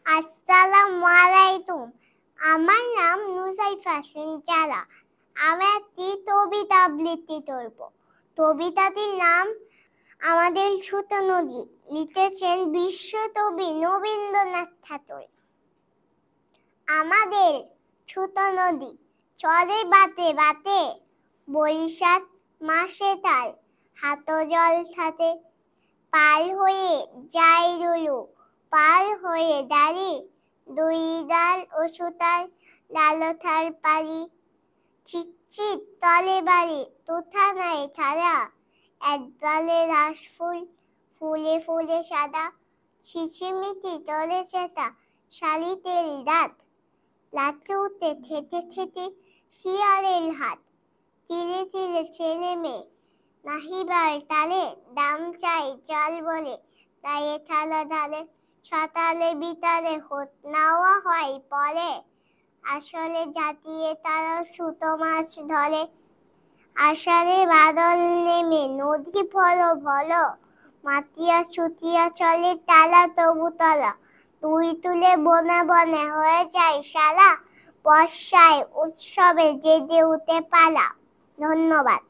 আসসালামু আলাইকুম। আমার নাম নুসাইফা সিনচারা। আমি একটি কবিতা আবৃত্তি করব। কবিতাটির নাম আমাদের ছোট নদী। লিখেছেন বিশ্বকবি রবীন্দ্রনাথ ঠাকুর। আমাদের ছোট নদী চলে বাতে বাতে, বৈশাখ মাসে তার হাত জল থাকে। পার হয়ে যায় রুলু, পার হয়ে দাঁড়ি, দুই ডাল ও সুতার ডালথার পারি। চিটচিট তলে বাড়ি, তুথা নাই ধারা, এক ডালে রাস ফুল, ফুলে ফুলে সাদা। ছিছিমিটি তলে চেতা, শালিতের দাঁত, লাচুতে থেতে থেতে শিয়ালের হাত। চিলে চিলে ছেলে মেয়ে নাহিবার তালে, দাম চাই জল বলে তায়ে থালা ঢালে। সকালে বিকালে হোত নাওয়া হয় পরে, আসলে জাতিয়ে তারা ছোট মাছ ধরে। আষাঢ়ে বাদল নেমে নদী ভলো ভলো, মাতিয়া ছুটিয়া চলে তালা তবু তলা। তুই তুলে বনে বনে হয়ে যায় সারা, বর্ষায় উৎসবে জেগে উঠে পালা। ধন্যবাদ।